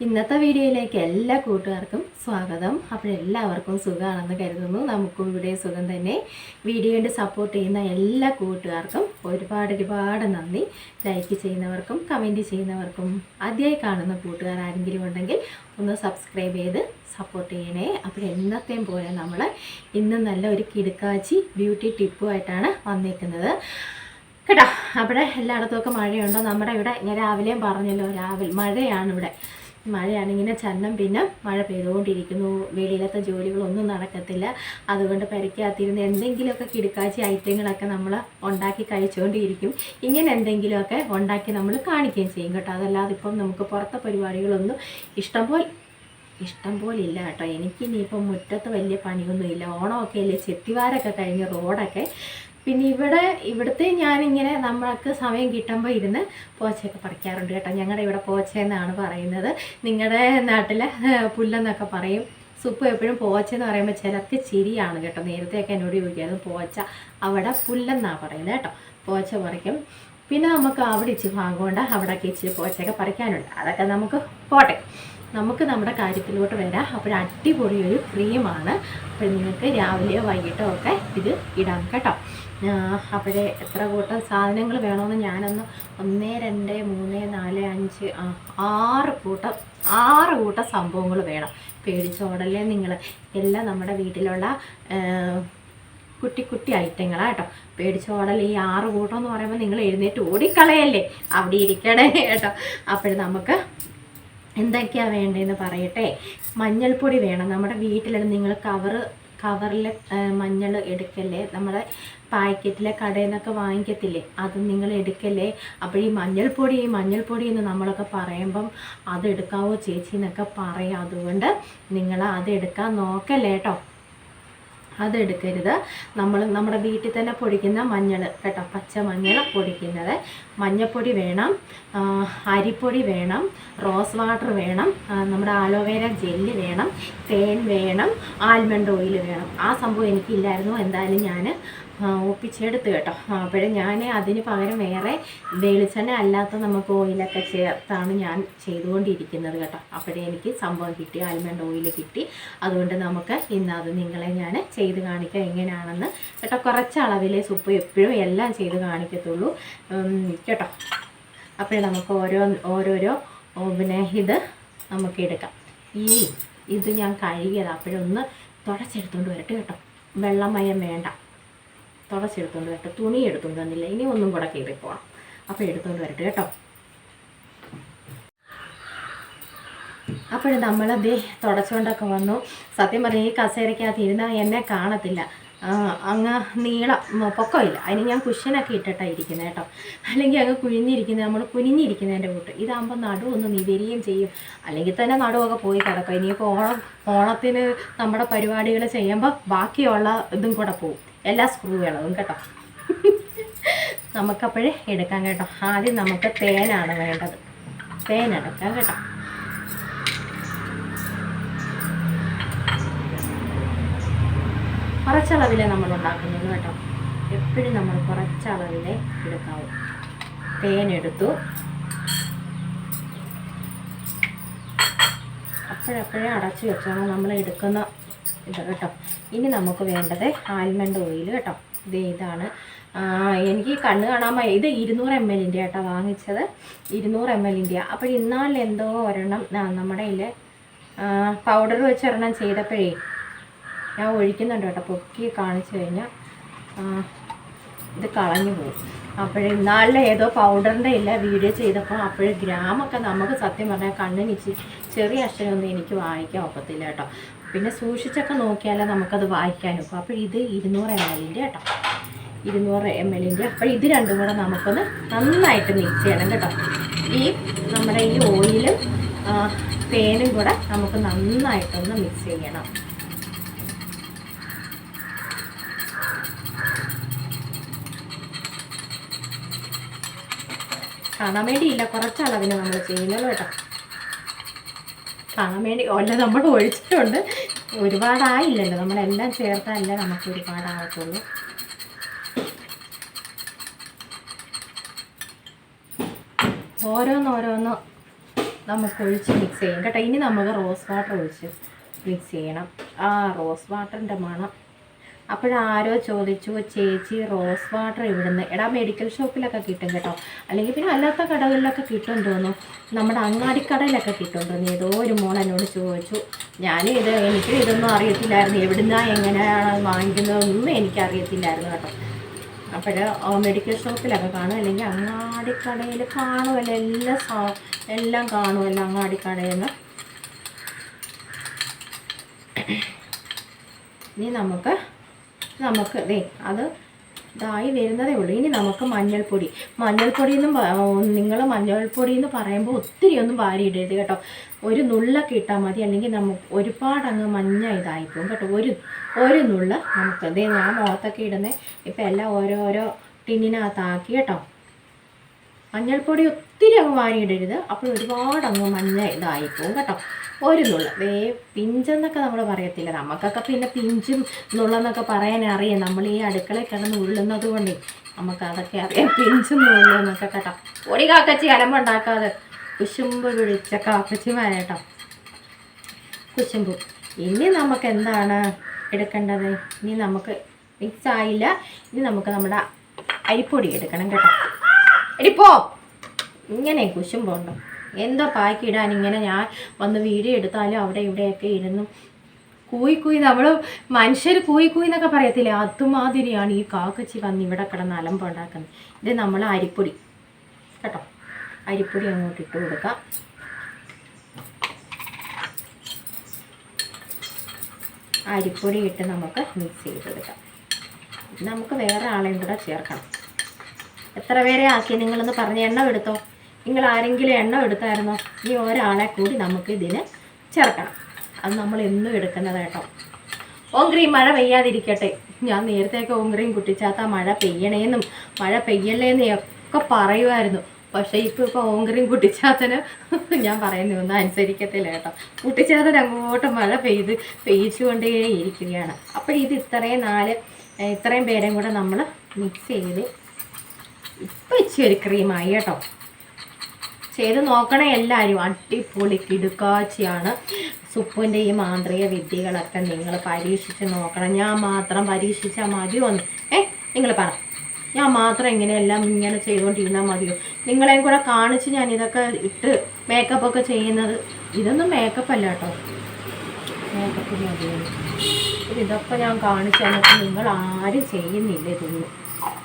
ഇന്നത്തെ വീഡിയോയിലേക്ക് എല്ലാ കൂട്ടുകാർക്കും സ്വാഗതം. അപ്പോൾ എല്ലാവർക്കും സുഖമാണെന്ന് കരുതുന്നു. നമുക്കും ഇവിടെ സുഖം തന്നെ. വീഡിയോ കൊണ്ട് സപ്പോർട്ട് ചെയ്യുന്ന എല്ലാ കൂട്ടുകാർക്കും ഒരുപാട് നന്ദി. ലൈക്ക് ചെയ്യുന്നവർക്കും കമൻറ്റ് ചെയ്യുന്നവർക്കും ആദ്യമായി കാണുന്ന കൂട്ടുകാർ ആരെങ്കിലും ഉണ്ടെങ്കിൽ ഒന്ന് സബ്സ്ക്രൈബ് ചെയ്ത് സപ്പോർട്ട് ചെയ്യണേ. അപ്പോൾ എന്നത്തെയും പോലെ നമ്മൾ ഇന്ന് നല്ല ഒരു കിടുക്കാച്ചി ബ്യൂട്ടി ടിപ്പുമായിട്ടാണ് വന്നിരിക്കുന്നത് കേട്ടോ. അവിടെ എല്ലായിടത്തുമൊക്കെ മഴയുണ്ടോ? നമ്മുടെ ഇവിടെ ഞാൻ രാവിലെയും പറഞ്ഞല്ലോ, മഴയാണ് ഇവിടെ. മഴയാണ്, ഇങ്ങനെ ചന്നം പിന്നെ മഴ പെയ്തുകൊണ്ടിരിക്കുന്നു. വെളിയിലത്തെ ജോലികളൊന്നും നടക്കത്തില്ല. അതുകൊണ്ട് പെരയ്ക്കകത്തിരുന്ന് എന്തെങ്കിലുമൊക്കെ കിടുക്കാച്ചി ഐറ്റങ്ങളൊക്കെ നമ്മൾ ഉണ്ടാക്കി കഴിച്ചുകൊണ്ടിരിക്കും. ഇങ്ങനെ എന്തെങ്കിലുമൊക്കെ ഉണ്ടാക്കി നമ്മൾ കാണിക്കുകയും ചെയ്യും കേട്ടോ. അതല്ലാതെ ഇപ്പം നമുക്ക് പുറത്തെ പരിപാടികളൊന്നും ഇഷ്ടം പോലെ ഇല്ല കേട്ടോ. എനിക്കിനിയിപ്പം മുറ്റത്ത് വലിയ പണിയൊന്നുമില്ല. ഓണമൊക്കെ അല്ലേ, ചെത്തിവാരൊക്കെ കഴിഞ്ഞ് റോഡൊക്കെ. പിന്നെ ഇവിടുത്തെ ഞാനിങ്ങനെ നമ്മൾക്ക് സമയം കിട്ടുമ്പോൾ ഇരുന്ന് പോച്ചയൊക്കെ പറിക്കാറുണ്ട് കേട്ടോ. ഞങ്ങളുടെ ഇവിടെ പോച്ചയെന്നാണ് പറയുന്നത്. നിങ്ങളുടെ നാട്ടിൽ പുല്ലെന്നൊക്കെ പറയും. സുപ്പ് എപ്പോഴും പോച്ചെന്ന് പറയുമ്പോൾ ചിലർക്ക് ചിരിയാണ് കേട്ടോ. നേരത്തെയൊക്കെ എന്നോട് ചോദിക്കാതെ പോച്ച, അവിടെ പുല്ലെന്നാണ് പറയുന്നത് കേട്ടോ. പോച്ച പറിക്കും. പിന്നെ നമുക്ക് അവിടെ ഇച്ചിരി ഭാഗമുണ്ട്, അവിടെയൊക്കെ ഇച്ചിരി പോച്ചയൊക്കെ പറിക്കാനുണ്ട്. അതൊക്കെ നമുക്ക് പോട്ടെ, നമുക്ക് നമ്മുടെ കാര്യത്തിലോട്ട് വരാം. അപ്പോൾ അടിപൊളി ഒരു ക്രീമാണ്. അപ്പോൾ നിങ്ങൾക്ക് രാവിലെയോ വൈകിട്ടോ ഒക്കെ ഇത് ഇടാം കേട്ടോ. അപ്പോഴേ എത്ര കൂട്ടം സാധനങ്ങൾ വേണമെന്ന് ഞാനൊന്ന് 1 2 3 4 5 6 കൂട്ടം സംഭവങ്ങൾ വേണം. പേടിച്ചോടല്ലേ നിങ്ങൾ. എല്ലാം നമ്മുടെ വീട്ടിലുള്ള കുട്ടി ഐറ്റങ്ങളാണ് കേട്ടോ. പേടിച്ചോടൽ. ഈ 6 കൂട്ടം എന്ന് പറയുമ്പോൾ നിങ്ങൾ എഴുന്നേറ്റ് ഓടിക്കളയല്ലേ, അവിടെ ഇരിക്കണേ കേട്ടോ. അപ്പോഴും നമുക്ക് എന്തൊക്കെയാണ് വേണ്ടതെന്ന് പറയട്ടെ. മഞ്ഞൾപ്പൊടി വേണം. നമ്മുടെ വീട്ടിലുള്ള നിങ്ങൾ കവറിൽ മഞ്ഞൾ എടുക്കല്ലേ, നമ്മുടെ പാക്കറ്റിലെ കടയിൽ നിന്നൊക്കെ വാങ്ങിക്കത്തില്ലേ, അത് നിങ്ങൾ എടുക്കല്ലേ. അപ്പോൾ ഈ മഞ്ഞൾപ്പൊടി എന്ന് നമ്മളൊക്കെ പറയുമ്പം അതെടുക്കാവോ ചേച്ചി എന്നൊക്കെ പറയാം. അതുകൊണ്ട് നിങ്ങൾ അതെടുക്കാൻ നോക്കല്ലേ കേട്ടോ. അതെടുക്കരുത്. നമ്മുടെ വീട്ടിൽ തന്നെ പൊടിക്കുന്ന മഞ്ഞൾ കേട്ടോ, പച്ച മഞ്ഞൾ പൊടിക്കുന്നത്. മഞ്ഞൾപ്പൊടി വേണം, അരിപ്പൊടി വേണം, റോസ് വാട്ടർ വേണം, നമ്മുടെ ആലോവേര ജെല്ല് വേണം, തേൻ വേണം, ആൽമണ്ട് ഓയിൽ വേണം. ആ സംഭവം എനിക്കില്ലായിരുന്നു, എന്തായാലും ഞാൻ ഒപ്പിച്ചെടുത്ത് കേട്ടോ. അപ്പോഴും ഞാൻ അതിന് പകരം വേറെ വെളിച്ചെണ്ണ അല്ലാത്ത നമുക്ക് ഓയിലൊക്കെ ചേർത്താണ് ഞാൻ ചെയ്തുകൊണ്ടിരിക്കുന്നത് കേട്ടോ. അപ്പോഴേ എനിക്ക് സംഭവം കിട്ടി, ആൽമണ്ട് ഓയിൽ കിട്ടി. അതുകൊണ്ട് നമുക്ക് ഇന്ന് അത് നിങ്ങളെ ഞാൻ ചെയ്ത് കാണിക്കാം എങ്ങനെയാണെന്ന് കേട്ടോ. കുറച്ച് അളവിലെ സുപ്പ് എപ്പോഴും എല്ലാം ചെയ്ത് കാണിക്കത്തുള്ളൂ കേട്ടോ. അപ്പോൾ നമുക്ക് ഓരോരോ പിന്നെ ഇത് നമുക്ക് എടുക്കാം. ഇത് ഞാൻ കഴുകിയത് അപ്പോഴൊന്ന് തുടച്ചെടുത്തുകൊണ്ട് വരട്ടെ കേട്ടോ. വെള്ളമയം വേണ്ട, തുടച്ചെടുത്തുകൊണ്ട് വരട്ടെ. തുണി എടുത്തുകൊണ്ട് വന്നില്ല, ഇനി ഒന്നും കൂടെ കയറി പോകണം. അപ്പോൾ എടുത്തുകൊണ്ട് വരട്ടെ കേട്ടോ. അപ്പോഴും നമ്മളത് തുടച്ചുകൊണ്ടൊക്കെ വന്നു. സത്യം പറഞ്ഞാൽ ഈ കസേരയ്ക്കകത്ത് ഇരുന്നാൽ എന്നെ കാണത്തില്ല, അങ്ങ് പൊക്കമില്ല. അതിന് ഞാൻ കുഷ്യനൊക്കെ ഇട്ടിട്ടാണ് ഇരിക്കുന്നത് കേട്ടോ. അല്ലെങ്കിൽ അങ്ങ് നമ്മൾ കുനിഞ്ഞിരിക്കുന്നതിൻ്റെ കൂട്ട്. ഇതാകുമ്പോൾ നടുവൊന്ന് നിവരുകയും ചെയ്യും. അല്ലെങ്കിൽ തന്നെ നടുവൊക്കെ പോയി കിടക്കും. ഇനിയിപ്പോൾ ഓണത്തിന് നമ്മുടെ പരിപാടികൾ ചെയ്യുമ്പോൾ ബാക്കിയുള്ള ഇതും കൂടെ പോവും, എല്ലാ സ്ക്രൂ ഇളവും കേട്ടോ. നമുക്കപ്പോഴേ എടുക്കാം കേട്ടോ. ആദ്യം നമുക്ക് തേനാണ് വേണ്ടത്. തേൻ എടുക്കാം കേട്ടോ. കുറച്ചളവിലേ നമ്മൾ ഉണ്ടാക്കുന്നത് കേട്ടോ. എപ്പോഴും നമ്മൾ കുറച്ചളവിലേ എടുക്കാവൂ. തേനെടുത്തു. അപ്പോഴപ്പോഴേ അടച്ചു വെച്ചോണം നമ്മൾ എടുക്കുന്ന ഇത് കേട്ടോ. ഇനി നമുക്ക് വേണ്ടത് ആൽമണ്ട് ഓയിൽ കേട്ടോ. ഇതാണ് എനിക്ക് കണ്ണ് കാണാൻ ഇത് 200 ml കേട്ടോ വാങ്ങിച്ചത്. 200 ml. അപ്പോൾ ഇന്നാളിൽ എന്തോ ഒരെണ്ണം നമ്മുടെ ഇതിൽ പൗഡർ വെച്ചൊരെണ്ണം ചെയ്തപ്പോഴേ ഞാൻ ഒഴിക്കുന്നുണ്ട് കേട്ടോ. പൊക്കി കാണിച്ചു കഴിഞ്ഞാൽ ഇത് കളഞ്ഞു പോകും. അപ്പോഴേ ഇന്നാളിലെ ഏതോ പൗഡറിൻ്റെ ഇല്ല വീഡിയോ ചെയ്തപ്പോൾ അപ്പോഴേ ഗ്രാമൊക്കെ നമുക്ക് സത്യം പറഞ്ഞാൽ കണ്ണിന് ചെറിയ അക്ഷരമൊന്നും എനിക്ക് വായിക്കാൻ ഒക്കത്തില്ല കേട്ടോ. പിന്നെ സൂക്ഷിച്ചൊക്കെ നോക്കിയാലേ നമുക്കത് വായിക്കാനൊക്കും. അപ്പോൾ ഇത് 200 ml കേട്ടോ. 200 ml. അപ്പോൾ ഇത് രണ്ടും കൂടെ നമുക്കൊന്ന് നന്നായിട്ട് മിക്സ് ചെയ്യണം കേട്ടോ. നമ്മുടെ ഈ ഓയിലും തേനും കൂടെ നമുക്ക് നന്നായിട്ടൊന്ന് മിക്സ് ചെയ്യണം. കാണാൻ വേണ്ടിയില്ല, കുറച്ചളവിന് നമ്മൾ ചെയ്യുന്നുള്ളൂ കേട്ടോ. കാണാൻ വേണ്ടി അല്ല നമ്മൾ ഒഴിച്ചിട്ടുണ്ട്. ഒരുപാടായില്ലല്ലോ, നമ്മളെല്ലാം ചേർത്താലല്ലേ നമുക്ക് ഒരുപാടാകത്തുള്ളൂ. ഓരോന്നോരോന്ന് നമുക്ക് ഒഴിച്ച് മിക്സ് ചെയ്യും കേട്ടോ. ഇനി നമുക്ക് റോസ് വാട്ടർ ഒഴിച്ച് മിക്സ് ചെയ്യണം. ആ റോസ് വാട്ടറിൻ്റെ മണം. അപ്പോഴാരോ ചോദിച്ചു, ചേച്ചി റോസ് വാട്ടർ ഇവിടുന്ന് എടാ മെഡിക്കൽ ഷോപ്പിലൊക്കെ കിട്ടും കേട്ടോ, അല്ലെങ്കിൽ പിന്നെ അല്ലാത്ത കടകളിലൊക്കെ കിട്ടും തോന്നുന്നു, നമ്മുടെ അങ്ങാടിക്കടയിലൊക്കെ കിട്ടും തോന്നി. ഏതോ ഒരു മോൾ എന്നോട് ചോദിച്ചു. എനിക്ക് ഇതൊന്നും അറിയത്തില്ലായിരുന്നു, എവിടുന്നാണ് എങ്ങനെയാണ് വാങ്ങിക്കുന്നതൊന്നും എനിക്കറിയത്തില്ലായിരുന്നു കേട്ടോ. അപ്പോൾ മെഡിക്കൽ ഷോപ്പിലൊക്കെ കാണും, അല്ലെങ്കിൽ അങ്ങാടിക്കടയിൽ കാണുമല്ലോ, എല്ലാം കാണുമല്ലോ അങ്ങാടിക്കടയിൽ നിന്ന്. ഇനി നമുക്ക് അത് ഇതായി വരുന്നതേ ഉള്ളൂ. ഇനി നമുക്ക് മഞ്ഞൾപ്പൊടി നിങ്ങൾ മഞ്ഞൾപ്പൊടി എന്ന് പറയുമ്പോൾ ഒത്തിരി ഒന്നും വാരിയിടരുത് കേട്ടോ. ഒരു നുള്ളൊക്കെ ഇട്ടാൽ മതി, അല്ലെങ്കിൽ നമുക്ക് ഒരുപാടങ്ങ് മഞ്ഞ ഇതായിപ്പോകും കേട്ടോ. ഒരു നുള്ള നമുക്ക് ഞാൻ മുഖത്തൊക്കെ ഇടുന്നത് ഇപ്പം എല്ലാം ഓരോരോ ടിന്നിനകത്താക്കി കേട്ടോ. മഞ്ഞൾപ്പൊടി ഒത്തിരി അങ്ങ് വാരിയിടരുത്, അപ്പോൾ ഒരുപാടങ്ങ് മഞ്ഞ ഇതായിപ്പോകും കേട്ടോ. ഒരു നുള്ള പിഞ്ചെന്നൊക്കെ നമ്മൾ പറയത്തില്ല, നമുക്കൊക്കെ പിന്നെ പിഞ്ചും നുള്ളെന്നൊക്കെ പറയാൻ അറിയാം. നമ്മൾ ഈ അടുക്കളയിൽ കിടന്ന് ഉള്ളുന്നത് കൊണ്ടേ നമുക്കതൊക്കെ അറിയാം, പിഞ്ചും നുള്ളെന്നൊക്കെ കേട്ടോ. പൊടി കാക്കച്ചി അലമ്പുണ്ടാക്കാതെ, കുശുമ്പ് പിടിച്ച കാക്കച്ചിമാരേട്ടോ, കുശുമ്പ്. ഇനി നമുക്ക് എന്താണ് എടുക്കേണ്ടത്? ഇനി നമുക്ക് മിക്സ് ആയില്ല, ഇനി നമുക്ക് നമ്മുടെ അരിപ്പൊടി എടുക്കണം കേട്ടോ. എടിപ്പോ ഇങ്ങനെ കുശുമ്പുണ്ടോ എന്തോ പാക്കിടാൻ ഇങ്ങനെ ഞാൻ വന്ന് വീഡിയോ എടുത്താലും അവിടെ ഇവിടെയൊക്കെ ഇരുന്നു കൂയി നമ്മൾ മനുഷ്യർ കൂയി എന്നൊക്കെ പറയത്തില്ലേ, അതുമാതിരിയാണ് ഈ കാക്കച്ചി വന്ന് ഇവിടെ കിടന്ന് അലമ്പുണ്ടാക്കുന്നത്. ഇത് നമ്മൾ അരിപ്പൊടി കേട്ടോ, അരിപ്പൊടി അങ്ങോട്ട് ഇട്ട് കൊടുക്കാം. അരിപ്പൊടി ഇട്ട് നമുക്ക് മിക്സ് ചെയ്തെടുക്കാം. നമുക്ക് വേറെ ആളെയും കൂടെ ചേർക്കണം. എത്ര പേരെ ആക്കി നിങ്ങളൊന്ന് പറഞ്ഞ് എണ്ണം എടുത്തോ? നിങ്ങൾ ആരെങ്കിലും എണ്ണം എടുത്തായിരുന്നോ? ഈ ഒരാളെ കൂടി നമുക്ക് ഇതിന് ചേർക്കണം. അത് നമ്മൾ എന്നും എടുക്കുന്നത് കേട്ടോ. ഓങ്ക്രീം മഴ പെയ്യാതിരിക്കട്ടെ. ഞാൻ നേരത്തെയൊക്കെ ഓങ്ക്രീം കുട്ടിച്ചാത്ത മഴ പെയ്യണേന്നും മഴ പെയ്യല്ലേന്നും ഒക്കെ പറയുമായിരുന്നു. പക്ഷേ ഇപ്പോൾ ഓങ്ക്രീം കുട്ടിച്ചാത്തന് ഞാൻ പറയുന്നതൊന്നും അനുസരിക്കത്തില്ല കേട്ടോ. കുട്ടിച്ചാത്തൻ അങ്ങോട്ട് മഴ പെയ്യിച്ചുകൊണ്ടേ ഇരിക്കുകയാണ്. അപ്പോൾ ഇത് ഇത്രയും പേരെയും കൂടെ നമ്മൾ മിക്സ് ചെയ്ത് ഇപ്പം ഇച്ചിരി ക്രീമായി കേട്ടോ. ചെയ്ത് നോക്കണേ എല്ലാവരും, അടിപൊളി കിടുക്കാച്ചിയാണ്. സുപ്പുവിൻ്റെ ഈ മാന്ത്രിക വിദ്യകളൊക്കെ നിങ്ങൾ പരീക്ഷിച്ച് നോക്കണം. ഞാൻ മാത്രം പരീക്ഷിച്ചാൽ മതിയോ? നിങ്ങൾ പറ, ഞാൻ മാത്രം ഇങ്ങനെ ചെയ്തുകൊണ്ടിരുന്നാൽ മതിയോ? നിങ്ങളെയും കൂടെ കാണിച്ച് ഞാൻ ഇതൊക്കെ ഇട്ട് മേക്കപ്പൊക്കെ ചെയ്യുന്നത്. ഇതൊന്നും മേക്കപ്പ് അല്ല കേട്ടോ, മേക്കപ്പ് മതിയോ? ഇതൊക്കെ ഞാൻ കാണിച്ചു തന്നിട്ട് നിങ്ങൾ ആരും ചെയ്യുന്നില്ല. ഇതൊന്നും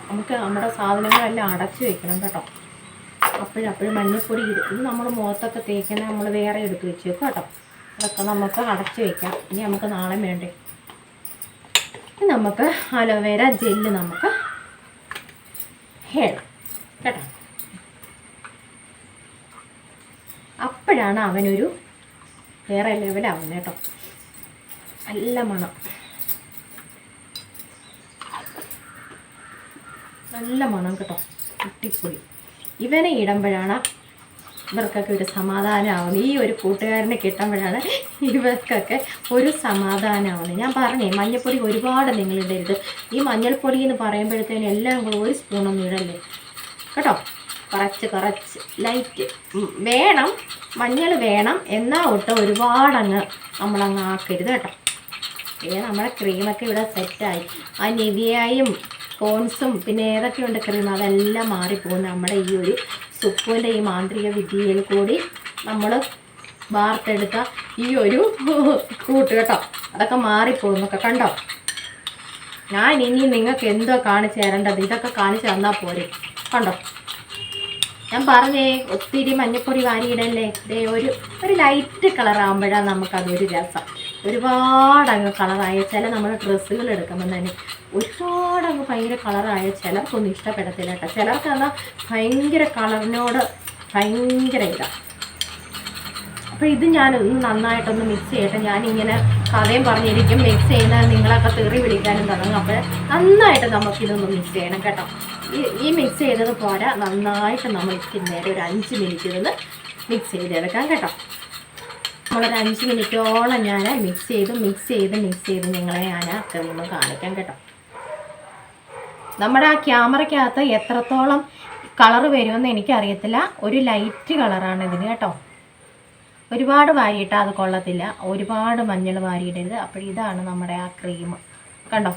നമുക്ക് നമ്മുടെ സാധനങ്ങളെല്ലാം അടച്ചു വെക്കണം കേട്ടോ. അപ്പോഴും മഞ്ഞൾപ്പൊടി ഇത് നമ്മൾ മുഖത്തൊക്കെ തേക്കുന്ന നമ്മൾ വേറെ എടുത്ത് വെച്ചേക്കും കേട്ടോ. അതൊക്കെ നമുക്ക് അടച്ചു വയ്ക്കാം. ഇനി നമുക്ക് നാളെ വേണ്ടേ. നമുക്ക് അലോവേര ജെല്ല് നമുക്ക് വേണം കേട്ടോ. അപ്പോഴാണ് അവനൊരു വേറെ ലെവലാവുന്നത് കേട്ടോ. നല്ല മണം, നല്ല മണം കേട്ടോ, അടിപൊളി. ഇവനെ ഇടുമ്പോഴാണ് ഇവർക്കൊക്കെ ഒരു സമാധാനമാവുന്നത്. ഈ ഒരു കൂട്ടുകാരനെ കിട്ടുമ്പോഴാണ് ഇവർക്കൊക്കെ ഒരു സമാധാനമാവുന്നത്. ഞാൻ പറഞ്ഞേ മഞ്ഞൾപ്പൊടി ഒരുപാട് നിങ്ങൾ ഇടരുത്. ഈ മഞ്ഞൾപ്പൊടി എന്ന് പറയുമ്പോഴത്തേനും എല്ലാം കൂടെ ഒരു സ്പൂണൊന്നും ഇടല്ലേ കേട്ടോ. കുറച്ച് ലൈറ്റ് വേണം, മഞ്ഞൾ വേണം, എന്നാൽ ഒട്ട് ഒരുപാടങ്ങ് നമ്മളങ്ങ് ആക്കരുത് കേട്ടോ. നമ്മുടെ ക്രീമൊക്കെ ഇവിടെ സെറ്റായി. ആ നിവിയായും കോൺസും പിന്നെ ഏതൊക്കെയുണ്ട് ക്രീം അതെല്ലാം മാറിപ്പോകും. നമ്മുടെ ഈ ഒരു സുപ്പുവിൻ്റെ ഈ മാന്ത്രിക വിദ്യയിൽ കൂടി നമ്മൾ വാർത്തെടുത്ത ഈ ഒരു കൂട്ട് കേട്ടോ, അതൊക്കെ മാറിപ്പോകുന്നൊക്കെ കണ്ടോ. ഞാൻ ഇനി നിങ്ങൾക്ക് എന്തോ കാണിച്ചു തരേണ്ടത്, ഇതൊക്കെ കാണിച്ചു തന്നാൽ പോരെ. കണ്ടോ, ഞാൻ പറഞ്ഞേ ഒത്തിരി മഞ്ഞപ്പൊടി വാരിയിടല്ലേ. ഒരു ലൈറ്റ് കളറാകുമ്പോഴാണ് നമുക്കതൊരു രസം. ഒരുപാടങ്ങ് കളറായ ചില നമ്മുടെ ഡ്രസ്സുകൾ എടുക്കുമ്പോൾ തന്നെ ഒരുപാടങ്ങ് ഭയങ്കര കളറായ ചിലർക്കൊന്നും ഇഷ്ടപ്പെടത്തില്ല കേട്ടോ. ചിലർക്ക് എന്നാൽ ഭയങ്കര കളറിനോട് ഭയങ്കര ഇതാണ്. അപ്പോൾ ഇത് ഞാനൊന്ന് നന്നായിട്ടൊന്ന് മിക്സ് ചെയ്യട്ടെ. ഞാനിങ്ങനെ കഥയും പറഞ്ഞിരിക്കും, മിക്സ് ചെയ്യുന്നത് നിങ്ങളൊക്കെ തെറി വിളിക്കാനും തുടങ്ങും. അപ്പോൾ നന്നായിട്ട് നമുക്കിതൊന്ന് മിക്സ് ചെയ്യണം കേട്ടോ. ഈ മിക്സ് ചെയ്തത് പോരാ, നന്നായിട്ട് നമുക്ക് നേരെ ഒരു 5 മിനിറ്റ് ഇരുന്ന് മിക്സ് ചെയ്തെടുക്കാം കേട്ടോ. നമ്മളൊരു 5 മിനിറ്റോളം ഞാൻ മിക്സ് ചെയ്ത് നിങ്ങളെ ഞാൻ ക്രീം കാണിക്കാം കേട്ടോ. നമ്മുടെ ആ ക്യാമറയ്ക്കകത്ത് എത്രത്തോളം കളർ വരുമെന്ന് എനിക്കറിയത്തില്ല. ഒരു ലൈറ്റ് കളറാണ് ഇതിന് കേട്ടോ. ഒരുപാട് വാരിയിട്ടാൽ അത് കൊള്ളത്തില്ല, ഒരുപാട് മഞ്ഞൾ വാരിയിടരുത്. അപ്പോൾ ഇതാണ് നമ്മുടെ ആ ക്രീം, കണ്ടോ.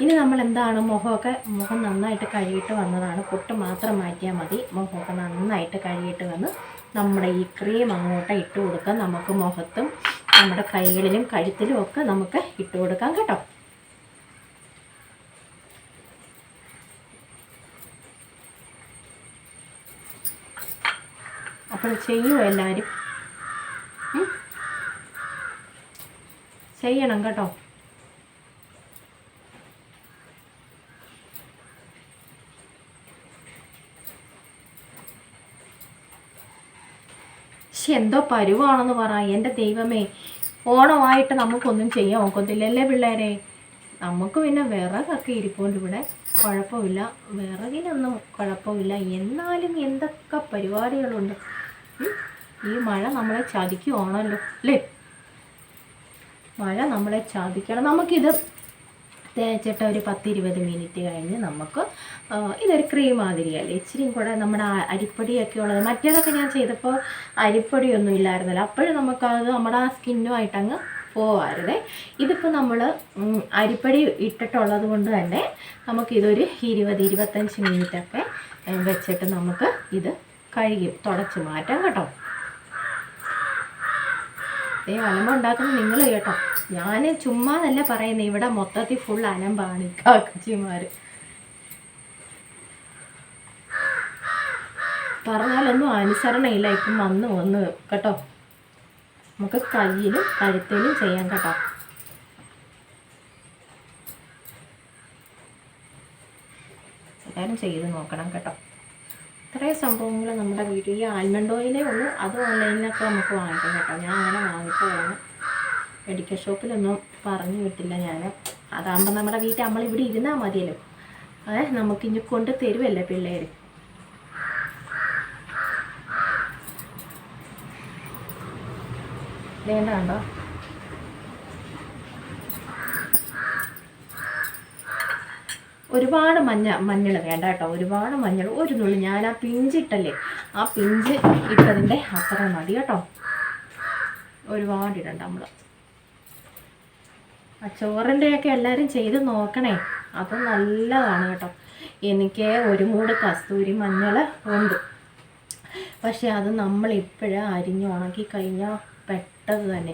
ഇനി നമ്മൾ എന്താണ്, മുഖം നന്നായിട്ട് കഴുകിയിട്ട് വന്നതാണ്, പൊട്ട് മാത്രം മാറ്റിയാൽ മതി. മുഖമൊക്കെ നന്നായിട്ട് കഴുകിയിട്ട് വന്ന് നമ്മുടെ ഈ ക്രീം അങ്ങോട്ട് ഇട്ട് കൊടുക്കാം. നമുക്ക് മുഖത്തും നമ്മുടെ കൈകളിലും കഴുത്തിലും ഒക്കെ നമുക്ക് ഇട്ട് കൊടുക്കാം കേട്ടോ. അപ്പോൾ ചെയ്യുമോ എല്ലാവരും? ചെയ്യണം കേട്ടോ. പക്ഷെ എന്തോ പരുവാണെന്ന് പറ. എൻ്റെ ദൈവമേ, ഓണമായിട്ട് നമുക്കൊന്നും ചെയ്യാൻ ഒക്കത്തില്ലല്ലേ പിള്ളേരെ. നമുക്ക് പിന്നെ വിറകൊക്കെ ഇരിപ്പുണ്ട് ഇവിടെ, കുഴപ്പമില്ല, വിറകിനൊന്നും കുഴപ്പമില്ല. എന്നാലും എന്തൊക്കെ പരിപാടികളുണ്ട്. ഈ മഴ നമ്മളെ ചതിക്കുവാണല്ലോ അല്ലേ. മഴ നമ്മളെ ചതിക്കണം. നമുക്കിത് തേച്ചിട്ട് ഒരു 10-20 മിനിറ്റ് കഴിഞ്ഞ് നമുക്ക് ഇതൊരു ക്രീം മാതിരിയല്ലേ, ഇച്ചിരിയും കൂടെ നമ്മുടെ അരിപ്പൊടിയൊക്കെ ഉള്ളത്. മറ്റേതൊക്കെ ഞാൻ ചെയ്തപ്പോൾ അരിപ്പൊടിയൊന്നും ഇല്ലായിരുന്നല്ലോ, അപ്പോഴും നമുക്കത് നമ്മുടെ ആ സ്കിന്നുമായിട്ടങ്ങ് പോവാറുതേ. ഇതിപ്പോൾ നമ്മൾ അരിപ്പൊടി ഇട്ടിട്ടുള്ളത് കൊണ്ട് തന്നെ നമുക്കിതൊരു 20-25 മിനിറ്റൊക്കെ വെച്ചിട്ട് നമുക്ക് ഇത് കഴുകി തുടച്ച് മാറ്റാം കേട്ടോ. അലമ്പ ഉണ്ടാക്കുന്നത് നിങ്ങൾ കേട്ടോ, ഞാൻ ചുമ്മാതല്ല പറയുന്നത്. ഇവിടെ മൊത്തത്തിൽ ഫുൾ അലമ്പാണ് ഈ കാക്കച്ചിമാർ. പറഞ്ഞാലൊന്നും അനുസരണയില്ല. ഇപ്പം വന്ന് കേട്ടോ. നമുക്ക് കയ്യിലും കഴുത്തിലും ചെയ്യാം കേട്ടോ. എല്ലാവരും ചെയ്ത് നോക്കണം കേട്ടോ. ഇത്രയും സംഭവങ്ങൾ നമ്മുടെ വീട്ടിൽ. ഈ ആൽമണ്ട് ഓയിലേ ഉള്ളൂ, അത് ഓൺലൈനിലൊക്കെ നമുക്ക് വാങ്ങിക്കാം കേട്ടോ. ഞാൻ അങ്ങനെ വാങ്ങിച്ചതാണ്, മെഡിക്കൽ ഷോപ്പിലൊന്നും പറഞ്ഞു വിട്ടില്ല ഞാൻ. അതാകുമ്പോൾ നമ്മുടെ വീട്ടിൽ നമ്മളിവിടെ ഇരുന്നാൽ മതിയല്ലോ. നമുക്കിഞ്ഞ് കൊണ്ട് തരുമല്ലേ പിള്ളേർ. വേണ്ടോ ഒരുപാട് മഞ്ഞൾ വേണ്ട കേട്ടോ. ഒരുപാട് മഞ്ഞൾ, ഒരു നുള്ളി. ഞാൻ ആ പിഞ്ചിട്ടല്ലേ, ആ പിഞ്ച് ഇട്ടതിൻ്റെ അത്ര മതി കേട്ടോ. ഒരുപാട് ഇടണ്ട നമ്മൾ. ആ ചോറിൻ്റെയൊക്കെ എല്ലാവരും ചെയ്ത് നോക്കണേ, അത് നല്ലതാണ് കേട്ടോ. എനിക്ക് ഒരു മൂട് കസ്തൂരി മഞ്ഞൾ ഉണ്ട്, പക്ഷെ അത് നമ്മളിപ്പോഴും അരിഞ്ഞ് ഉണക്കി കഴിഞ്ഞാൽ പെട്ടത് തന്നെ.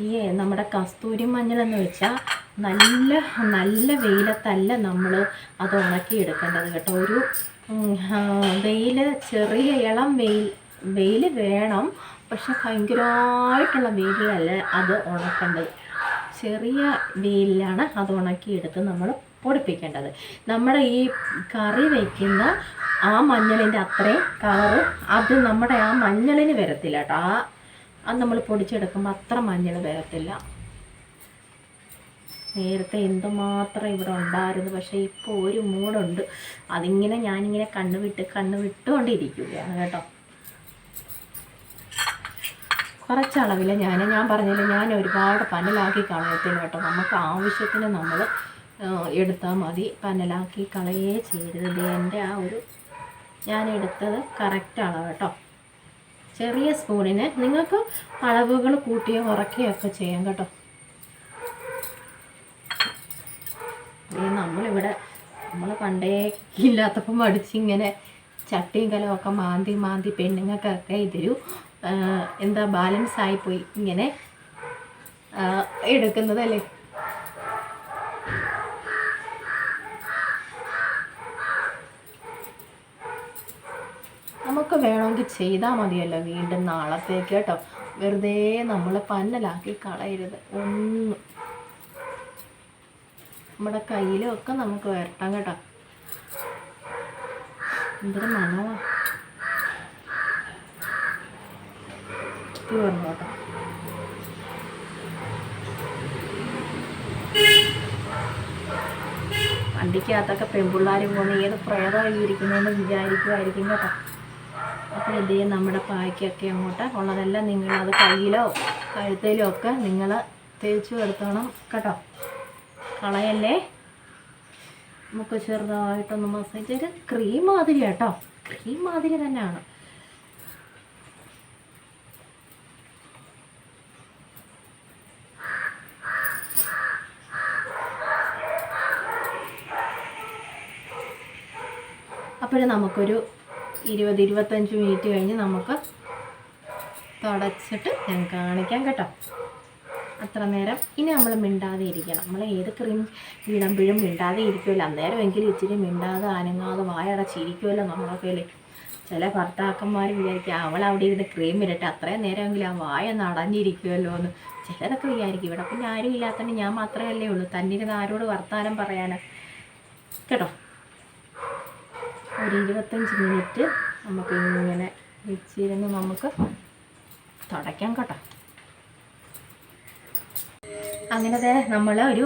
ഈ നമ്മുടെ കസ്തൂരി മഞ്ഞളെന്ന് വെച്ചാൽ നല്ല വെയിലത്തല്ല നമ്മൾ അത് ഉണക്കിയെടുക്കേണ്ടത് കേട്ടോ. ഒരു വെയിൽ, ചെറിയ ഇളം വെയിൽ വേണം, പക്ഷെ ഭയങ്കരമായിട്ടുള്ള വെയിലല്ല അത് ഉണക്കേണ്ടത്. ചെറിയ വെയിലാണ് അത് ഉണക്കിയെടുത്ത് നമ്മൾ പൊടിപ്പിക്കേണ്ടത്. നമ്മുടെ ഈ കറി വയ്ക്കുന്ന ആ മഞ്ഞളിൻ്റെ അത്രയും കളറ് അത് നമ്മുടെ ആ മഞ്ഞളിന് വരത്തില്ല കേട്ടോ. അത് നമ്മൾ പൊടിച്ചെടുക്കുമ്പോൾ അത്ര മഞ്ഞൾ വരത്തില്ല. നേരത്തെ എന്തുമാത്രം ഇവിടെ ഉണ്ടായിരുന്നു, പക്ഷേ ഇപ്പോൾ ഒരു മൂടുണ്ട്. അതിങ്ങനെ ഞാനിങ്ങനെ കണ്ണ് വിട്ടുകൊണ്ടിരിക്കുകയാണ് കേട്ടോ. കുറച്ചളവിൽ ഞാൻ പറഞ്ഞില്ല, ഞാൻ ഒരുപാട് പനലാക്കി കളയത്തില്ല കേട്ടോ. നമുക്ക് ആവശ്യത്തിന് നമ്മൾ എടുത്താൽ മതി, പനലാക്കി കളയേ ചെയ്യരുത്. എൻ്റെ ആ ഒരു ഞാൻ എടുത്തത് കറക്റ്റ് അളവ് കേട്ടോ. ചെറിയ സ്പൂണിന് നിങ്ങൾക്ക് അളവുകൾ കൂട്ടിയോ കുറയ്ക്കുകയൊക്കെ ചെയ്യാം കേട്ടോ. നമ്മൾ പണ്ടേ ഇല്ലാത്തപ്പം മടിച്ചിങ്ങനെ ചട്ടിയും കലമൊക്കെ മാന്തി പെണ്ണുങ്ങൾക്കൊക്കെ ഇതൊരു എന്താ ബാലൻസ് ആയിപ്പോയി ഇങ്ങനെ എടുക്കുന്നതല്ലേ. നമുക്ക് വേണമെങ്കിൽ ചെയ്താൽ മതിയല്ലോ വീണ്ടും നാളത്തേക്ക് കേട്ടോ. വെറുതെ നമ്മൾ പന്നലാക്കി കളയരുത് ഒന്നും. നമ്മുടെ കയ്യിലൊക്കെ നമുക്ക് വരട്ടാം കേട്ടോ. എന്തൊരു മണമാണ് പറഞ്ഞു കേട്ടോ. വണ്ടിക്കകത്തൊക്കെ പെൺപിള്ളേർ പോകുന്ന ഏത് പ്രേതമായിരിക്കുന്നതെന്ന് വിചാരിക്കുമായിരിക്കും കേട്ടോ. അപ്പോൾ എന്ത് ചെയ്യും, നമ്മുടെ പായ്ക്കൊക്കെ അങ്ങോട്ട് ഉള്ളതെല്ലാം നിങ്ങളത് കയ്യിലോ കഴുത്തിലോ ഒക്കെ നിങ്ങൾ തേച്ച് എടുത്തോണം കേട്ടോ. കളയല്ലേ. നമുക്ക് ചെറുതായിട്ടൊന്ന് മസാജ് ചെയ്ത് ക്രീം മാതിരി കേട്ടോ, ക്രീം മാതിരി തന്നെയാണ്. അപ്പോഴും നമുക്കൊരു 20-25 മിനിറ്റ് കഴിഞ്ഞ് നമുക്ക് തുടച്ചിട്ട് ഞാൻ കാണിക്കാം കേട്ടോ. അത്ര നേരം ഇനി നമ്മൾ മിണ്ടാതെ ഇരിക്കണം. നമ്മൾ ഏത് ക്രീം ഇടുമ്പോഴും മിണ്ടാതെ ഇരിക്കുമല്ലോ, അന്നേരമെങ്കിലും ഇച്ചിരി മിണ്ടാതെ അനങ്ങാതെ വായടച്ചിരിക്കുമല്ലോ നമ്മളൊക്കെ. ചില ഭർത്താക്കന്മാർ വിചാരിക്കുക അവൾ അവിടെ ഇരുന്ന് ക്രീം ഇരട്ടെ, അത്രയും നേരമെങ്കിലും ആ വായ നടഞ്ഞിരിക്കുമല്ലോ എന്ന് ചിലരൊക്കെ വിചാരിക്കും. ഇവിടെ പിന്നെ ആരും ഇല്ലാത്തതുകൊണ്ട് ഞാൻ മാത്രമല്ലേ ഉള്ളൂ, തന്നിരുന്ന് ആരോട് വർത്താനം പറയാനാ കേട്ടോ. ഒരു 25 മിനിറ്റ് നമുക്ക് ഇങ്ങനെ വെച്ചിരുന്ന് നമുക്ക് തുടയ്ക്കാം കേട്ടോ. അങ്ങനെ നമ്മൾ ഒരു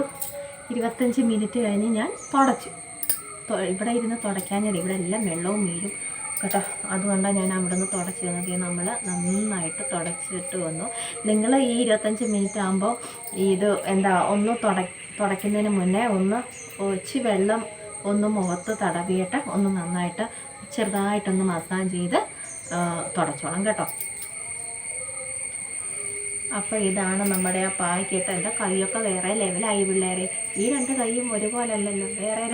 25 മിനിറ്റ് കഴിഞ്ഞ് ഞാൻ തുടച്ചു. ഇവിടെ ഇരുന്ന് തുടയ്ക്കാഞ്ഞത് ഇവിടെ എല്ലാം വെള്ളവും വീഴും കേട്ടോ. അതുകൊണ്ടാണ് ഞാൻ അവിടെ നിന്ന് തുടച്ച് തന്നത്. നമ്മൾ നന്നായിട്ട് തുടച്ചിട്ട് വന്നു. നിങ്ങൾ ഈ 25 മിനിറ്റ് ആകുമ്പോൾ ഇത് ഒന്ന് തുടയ്ക്കുന്നതിന് മുന്നേ ഒന്ന് ഒഴിച്ച് വെള്ളം ഒന്ന് മുഖത്ത് തടവിയിട്ട് ഒന്ന് നന്നായിട്ട് ചെറുതായിട്ടൊന്ന് മസാജ് ചെയ്ത് തുടച്ചോണം കേട്ടോ. അപ്പോൾ ഇതാണ് നമ്മുടെ ആ പായ്ക്കിട്ട്. എൻ്റെ കൈയൊക്കെ വേറെ ലെവലായി പിള്ളേരെ. ഈ 2 കൈയും ഒരുപോലെ അല്ലല്ലോ, വേറെ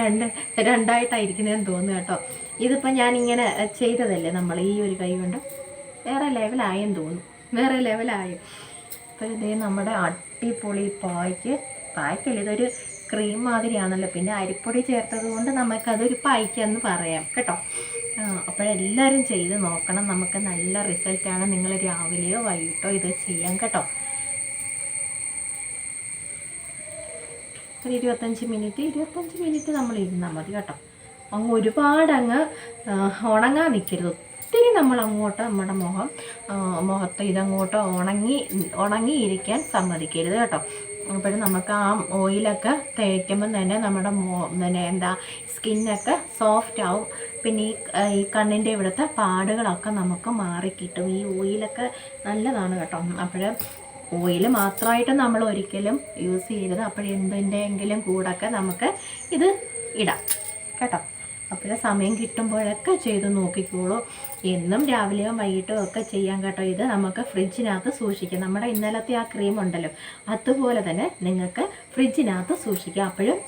രണ്ടായിട്ടായിരിക്കുന്നതെന്ന് തോന്നുന്നു കേട്ടോ. ഇതിപ്പോൾ ഞാനിങ്ങനെ ചെയ്തതല്ലേ നമ്മൾ ഈ ഒരു കൈ കൊണ്ട്, വേറെ ലെവലായെന്ന് തോന്നുന്നു, വേറെ ലെവലായി. അപ്പോൾ ഇതേ നമ്മുടെ അടിപൊളി പായ്ക്കല്ല, ഇതൊരു ക്രീം മാതിരിയാണല്ലോ. പിന്നെ അരിപ്പൊടി ചേർത്തത് കൊണ്ട് നമുക്കതൊരു പായ്ക്കെന്ന് പറയാം കേട്ടോ. അപ്പോഴെല്ലാവരും ചെയ്ത് നോക്കണം, നമുക്ക് നല്ല റിസൾട്ടാണ്. നിങ്ങൾ രാവിലെയോ വൈകിട്ടോ ഇത് ചെയ്യാം കേട്ടോ. ഒരു 25 മിനിറ്റ് നമ്മൾ ഇരുന്നാൽ മതി കേട്ടോ. ഒരുപാടങ്ങ് ഉണങ്ങാൻ നിൽക്കരുത്. ഒത്തിരി നമ്മൾ അങ്ങോട്ട് നമ്മുടെ മുഖത്ത് ഇതങ്ങോട്ട് ഉണങ്ങിയിരിക്കാൻ സമ്മതിക്കരുത് കേട്ടോ. അപ്പോഴും നമുക്ക് ആ ഓയിലൊക്കെ തേക്കുമ്പം തന്നെ നമ്മുടെ സ്കിന്നൊക്കെ സോഫ്റ്റ് ആവും. പിന്നെ ഈ കണ്ണിൻ്റെ ഇവിടുത്തെ പാടുകളൊക്കെ നമുക്ക് മാറിക്കിട്ടും. ഈ ഓയിലൊക്കെ നല്ലതാണ് കേട്ടോ. അപ്പോൾ ഓയിൽ മാത്രമായിട്ട് നമ്മൾ ഒരിക്കലും യൂസ് ചെയ്യരുത്. അപ്പോഴെന്തിൻ്റെയെങ്കിലും കൂടൊക്കെ നമുക്ക് ഇത് ഇടാം കേട്ടോ. അപ്പോൾ സമയം കിട്ടുമ്പോഴൊക്കെ ചെയ്ത് നോക്കിക്കോളൂ. എന്നും രാവിലെയോ വൈകിട്ടോ ഒക്കെ ചെയ്യാൻ കേട്ടോ. ഇത് നമുക്ക് ഫ്രിഡ്ജിനകത്ത് സൂക്ഷിക്കാം. നമ്മുടെ ഇന്നലത്തെ ആ ക്രീം ഉണ്ടല്ലോ, അതുപോലെ തന്നെ നിങ്ങൾക്ക് ഫ്രിഡ്ജിനകത്ത് സൂക്ഷിക്കാം. അപ്പോഴും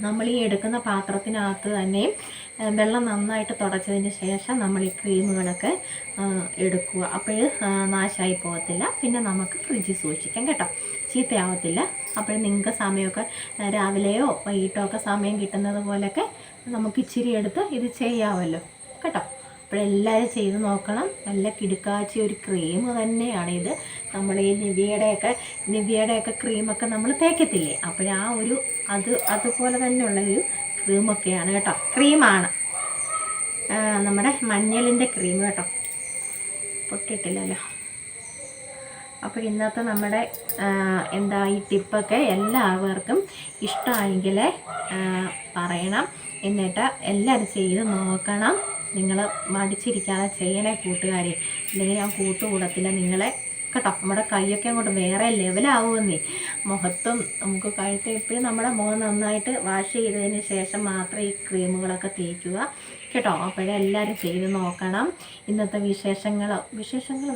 നമ്മൾ ഈ എടുക്കുന്ന പാത്രത്തിനകത്ത് തന്നെയും വെള്ളം നന്നായിട്ട് തുടച്ചതിന് ശേഷം നമ്മൾ ഈ ക്രീമുകളൊക്കെ എടുക്കുക. അപ്പോൾ നാശമായി പോകത്തില്ല. പിന്നെ നമുക്ക് ഫ്രിഡ്ജിൽ സൂക്ഷിക്കാം കേട്ടോ, ചീത്തയാവത്തില്ല. അപ്പോൾ നിങ്ങൾക്ക് സമയമൊക്കെ രാവിലെയോ വൈകിട്ടോ ഒക്കെ സമയം കിട്ടുന്നത് പോലെയൊക്കെ നമുക്ക് ഇച്ചിരി എടുത്ത് ഇത് ചെയ്യാമല്ലോ കേട്ടോ. അപ്പോഴെല്ലാവരും ചെയ്ത് നോക്കണം. നല്ല കിടുക്കാച്ചി ഒരു ക്രീം തന്നെയാണിത്. നമ്മൾ ഈ നിവ്യയുടെയൊക്കെ ക്രീമൊക്കെ നമ്മൾ തേക്കത്തില്ലേ, അപ്പോഴാ അതുപോലെ തന്നെയുള്ളൊരു ക്രീമൊക്കെയാണ് കേട്ടോ. ക്രീമാണ് നമ്മുടെ മഞ്ഞളിൻ്റെ ക്രീം കേട്ടോ. പൊട്ടിയിട്ടില്ലല്ലോ. അപ്പോൾ ഇന്നത്തെ നമ്മുടെ ഈ ടിപ്പൊക്കെ എല്ലാവർക്കും ഇഷ്ടമായെങ്കിൽ പറയണം. എന്നിട്ട് എല്ലാവരും ചെയ്ത് നോക്കണം. നിങ്ങൾ മടിച്ചിരിക്കാതെ ചെയ്യണേ കൂട്ടുകാരെ, അല്ലെങ്കിൽ ഞാൻ കൂട്ടുകൂടത്തില്ല നിങ്ങളെ കേട്ടോ. നമ്മുടെ കൈയൊക്കെ അങ്ങോട്ട് വേറെ ലെവലാവുമെന്നേ. മുഖത്തും നമുക്ക് കഴുത്ത് എപ്പോഴും നമ്മുടെ മുഖം നന്നായിട്ട് വാഷ് ചെയ്തതിന് ശേഷം മാത്രം ഈ ക്രീമുകളൊക്കെ തേക്കുക കേട്ടോ. അപ്പോഴെല്ലാവരും ചെയ്ത് നോക്കണം. ഇന്നത്തെ വിശേഷങ്ങൾ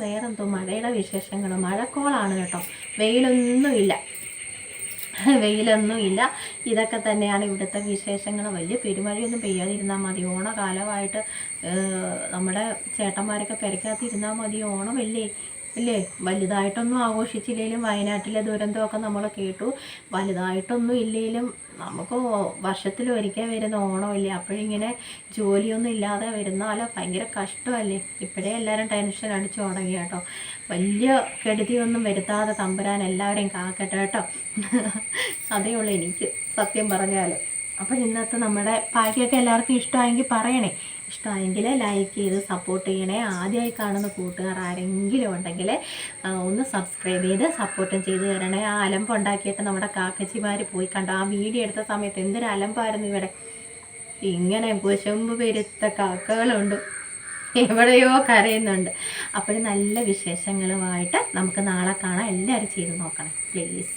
വേറെന്തോ മഴയുടെ വിശേഷങ്ങൾ. മഴക്കോളാണ് കേട്ടോ, വെയിലൊന്നുമില്ല. ഇതൊക്കെ തന്നെയാണ് ഇവിടുത്തെ വിശേഷങ്ങൾ. വലിയ പെരുമഴയൊന്നും പെയ്യാതിരുന്നാൽ മതി. ഓണക്കാലമായിട്ട് നമ്മുടെ ചേട്ടന്മാരൊക്കെ പെരയ്ക്കകത്തിരുന്നാൽ മതി. ഓണമല്ലേ വലുതായിട്ടൊന്നും ആഘോഷിച്ചില്ലെങ്കിലും വയനാട്ടിലെ ദുരന്തമൊക്കെ നമ്മൾ കേട്ടു. വലുതായിട്ടൊന്നും ഇല്ലെങ്കിലും നമുക്ക് വർഷത്തിലൊരിക്കൽ വരുന്ന ഓണമില്ലേ, അപ്പോഴിങ്ങനെ ജോലിയൊന്നും ഇല്ലാതെ വരുന്നാലോ ഭയങ്കര കഷ്ടമല്ലേ. ഇപ്പോഴേ എല്ലാവരും ടെൻഷൻ അടിച്ചു തുടങ്ങി കേട്ടോ. വലിയ കെടുതിയൊന്നും വരുത്താതെ തമ്പുരാൻ എല്ലാവരെയും കാക്കട്ടെ കേട്ടോ. അതേ ഉള്ളൂ എനിക്ക് സത്യം പറഞ്ഞാൽ. അപ്പോൾ ഇന്നത്തെ നമ്മുടെ പായ്ക്കൊക്കെ എല്ലാവർക്കും ഇഷ്ടമായെങ്കിൽ പറയണേ. ഇഷ്ടമായെങ്കിൽ ലൈക്ക് ചെയ്ത് സപ്പോർട്ട് ചെയ്യണേ. ആദ്യമായി കാണുന്ന കൂട്ടുകാർ ആരെങ്കിലും ഉണ്ടെങ്കിൽ ഒന്ന് സബ്സ്ക്രൈബ് ചെയ്ത് സപ്പോർട്ടും ചെയ്ത് തരണേ. ആ അലമ്പുണ്ടാക്കിയിട്ട് നമ്മുടെ കാക്കച്ചിമാർ പോയി കണ്ടോ. ആ വീഡിയോ എടുത്ത സമയത്ത് എന്തൊരു അലമ്പായിരുന്നു ഇവിടെ. ഇങ്ങനെ കുശമ്പ് പെരുത്ത കാക്കകളുണ്ട്, എവിടെയോ കരയുന്നുണ്ട്. അപ്പോൾ നല്ല വിശേഷങ്ങളുമായിട്ട് നമുക്ക് നാളെ കാണാം. എല്ലാവരും ചെയ്ത് നോക്കണം പ്ലീസ്.